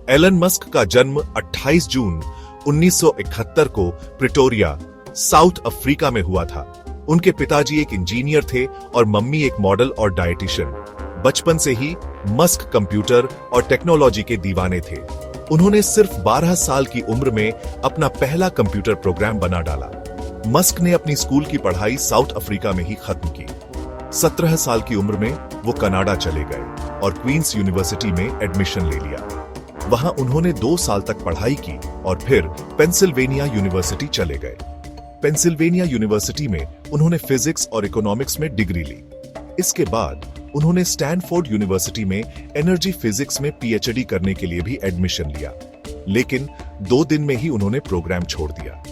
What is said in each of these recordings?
Elon Musk का जन्म 28 जून 1971 को प्रिटोरिया, साउथ अफ्रीका में हुआ था। उनके पिताजी एक इंजीनियर थे और मम्मी एक मॉडल और डायटिशियन। बचपन से ही मस्क कंप्यूटर और टेक्नोलॉजी के दीवाने थे। उन्होंने सिर्फ 12 साल की उम्र में अपना पहला कंप्यूटर प्रोग्राम बना डाला। मस्क ने अपनी स्कूल की पढ़ाई साउथ अफ्रीका में ही खत्म की। 17 साल की उम्र में वो कनाडा चले गए और क्वींस यूनिवर्सिटी में एडमिशन ले लिया। वहां उन्होंने 2 साल तक पढ़ाई की और फिर पेंसिल्वेनिया यूनिवर्सिटी चले गए। पेंसिल्वेनिया यूनिवर्सिटी में उन्होंने फिजिक्स और इकोनॉमिक्स में डिग्री ली। इसके बाद उन्होंने स्टैनफोर्ड यूनिवर्सिटी में एनर्जी फिजिक्स में पीएचडी करने के लिए भी एडमिशन लिया, लेकिन 2 दिन में ही उन्होंने प्रोग्राम छोड़ दिया।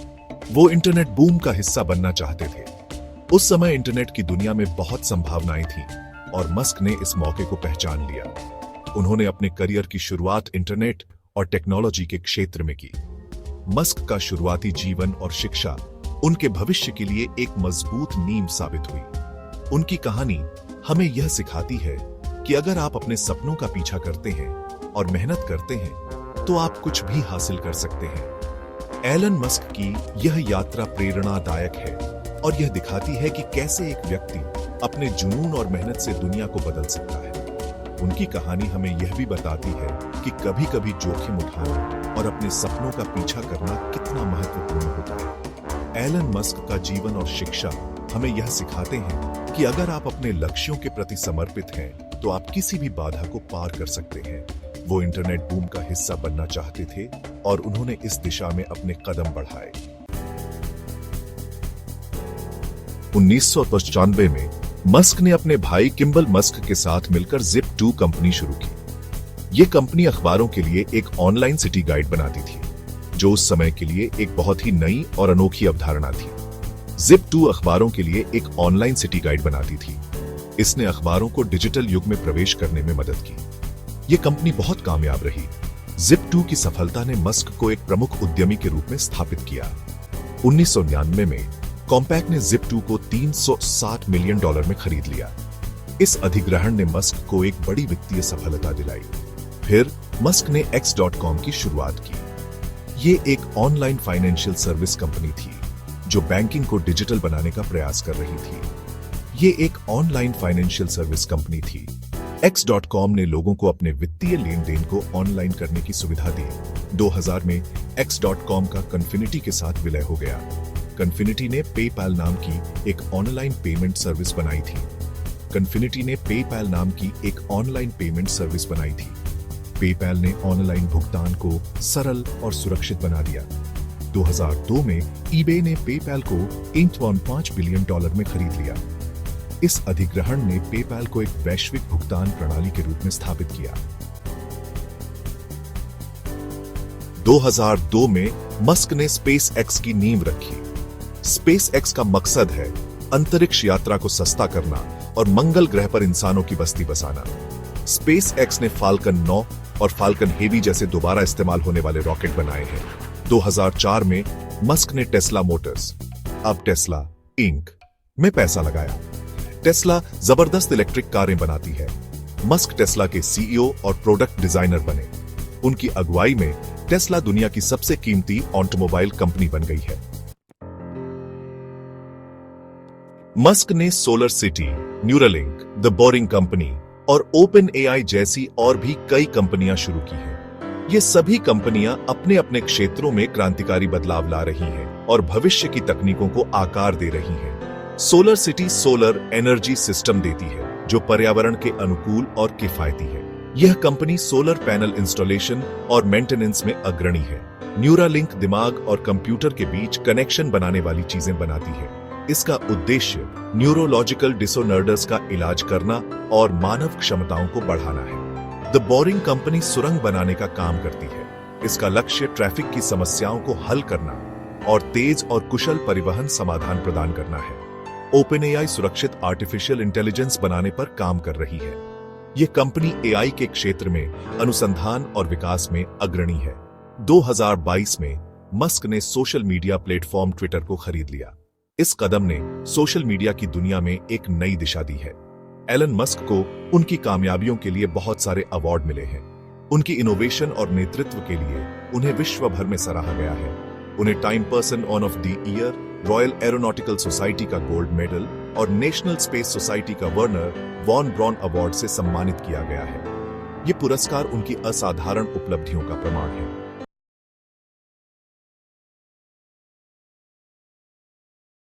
वो इंटरनेट बूम का हिस्सा बनना चाहते थे। उस समय इंटरनेट की दुनिया में बहुत संभावनाएं थीं और मस्क ने इस मौके को पहचान लिया। उन्होंने अपने करियर की शुरुआत इंटरनेट और टेक्नोलॉजी के क्षेत्र में की। मस्क का शुरुआती जीवन और शिक्षा उनके भविष्य के लिए एक मजबूत नींव साबित हुई। उनकी कहानी हमें यह सिखाती है कि अगर आप अपने सपनों का पीछा करते हैं और मेहनत करते हैं तो आप कुछ भी हासिल कर सकते हैं। एलन मस्क की यह यात्रा प्रेरणादायक है और यह दिखाती है कि कैसे एक व्यक्ति अपने जुनून और मेहनत से दुनिया को बदल सकता है। उनकी कहानी हमें यह भी बताती है कि कभी-कभी जोखिम उठाना और अपने सपनों का पीछा करना कितना महत्वपूर्ण होता है। एलन मस्क का जीवन और शिक्षा हमें यह सिखाते हैं कि अगर आप अपने लक्ष्यों के प्रति समर्पित हैं तो आप किसी भी बाधा को पार कर सकते हैं। वो इंटरनेट बूम का हिस्सा बनना चाहते थे और उन्होंने इस दिशा में अपने कदम बढ़ाए। 1995 में मस्क ने अपने भाई किम्बल मस्क के साथ मिलकर Zip2 कंपनी शुरू की। ये कंपनी अखबारों के लिए एक ऑनलाइन सिटी गाइड बनाती थी, जो उस समय के लिए एक बहुत ही नई और अनोखी अवधारणा थी। Zip2 अखबारों के लिए एक ऑनलाइन सिटी गाइड बनाती थी। इसने अखबारों को डिजिटल युग में प्रवेश करने में मदद की। ये कंपनी बहुत कामयाब रही। Zip2 की सफलता ने मस्क को एक प्रमुख उद्यमी के रूप में स्थापित किया। 1999 में कॉम्पैक ने Zip2 को $360 मिलियन में खरीद लिया। इस अधिग्रहण ने मस्क को एक बड़ी वित्तीय सफलता दिलाई। फिर मस्क ने X.com की शुरुआत की। ये एक ऑनलाइन फाइनेंशियल सर्विस कंपनी थी जो बैंकिंग को डिजिटल बनाने का प्रयास कर रही थी। ये एक ऑनलाइन फाइनेंशियल सर्विस कंपनी थी। X.com ने लोगों को अपने वित्तीय लेन देन को ऑनलाइन करने की सुविधा दी। 2000 में X.com का कन्फिनिटी के साथ विलय हो गया। कन्फिनिटी ने पेपैल नाम की एक ऑनलाइन पेमेंट सर्विस बनाई थी। कन्फिनिटी ने पेपैल नाम की एक ऑनलाइन पेमेंट सर्विस बनाई थी। पेपैल ने ऑनलाइन भुगतान को सरल और सुरक्षित बना दिया। 2002 में eBay ने पेपैल को $1.5 बिलियन में खरीद लिया। इस अधिग्रहण ने पेपैल को एक वैश्विक भुगतान प्रणाली के रूप में स्थापित किया। 2002 में मस्क ने SpaceX की नींव रखी। SpaceX का मकसद है अंतरिक्ष यात्रा को सस्ता करना और मंगल ग्रह पर इंसानों की बस्ती बसाना। SpaceX ने फाल्कन 9 और फाल्कन हेवी जैसे दोबारा इस्तेमाल होने वाले रॉकेट बनाए हैं। 2004 में मस्क ने टेस्ला मोटर्स, अब टेस्ला इंक, में पैसा लगाया। टेस्ला जबरदस्त इलेक्ट्रिक कारें बनाती है। मस्क टेस्ला के सीईओ और प्रोडक्ट डिजाइनर बने। उनकी अगुवाई में टेस्ला दुनिया की सबसे कीमती ऑटोमोबाइल कंपनी बन गई है। मस्क ने solar city, Neuralink, the boring company और ओपन एआई जैसी और भी कई कंपनियां शुरू की हैं। ये सभी कंपनियां अपने अपने क्षेत्रों में क्रांतिकारी बदलाव ला रही हैं और भविष्य की तकनीकों को आकार दे रही हैं। Solar city solar energy system देती है जो पर्यावरण के अनुकूल और किफायती है। यह कंपनी सोलर पैनल इंस्टॉलेशन और मेंटेनेंस में अग्रणी है। न्यूरालिंक दिमाग और कंप्यूटर के बीच कनेक्शन बनाने वाली चीजें बनाती है। इसका उद्देश्य न्यूरोलॉजिकल डिसऑर्डर्स का इलाज करना और मानव क्षमताओं को बढ़ाना है। द बोरिंग कंपनी सुरंग बनाने का काम करती है। इसका लक्ष्य ट्रैफिक की समस्याओं को हल करना और तेज और कुशल परिवहन समाधान प्रदान करना है। ओपनएआई सुरक्षित आर्टिफिशियल इंटेलिजेंस बनाने पर काम कर रही है। यह कंपनी एआई के क्षेत्र में अनुसंधान और विकास में अग्रणी है। 2022 में मस्क ने सोशल मीडिया प्लेटफॉर्म ट्विटर को खरीद लिया। इस कदम ने सोशल मीडिया की दुनिया में एक नई दिशा दी है। एलन मस्क को उनकी कामयाबियों के लिए बहुत सारे अवार्ड मिले हैं। उनकी इनोवेशन और नेतृत्व के लिए उन्हें विश्व भर में सराहा गया है। उन्हें time person of the year, royal aeronautical society का गोल्ड मेडल और नेशनल स्पेस सोसाइटी का वर्नर वॉन ब्रॉन अवार्ड से सम्मानित किया गया है। ये पुरस्कार उनकी असाधारण उपलब्धियों का प्रमाण है।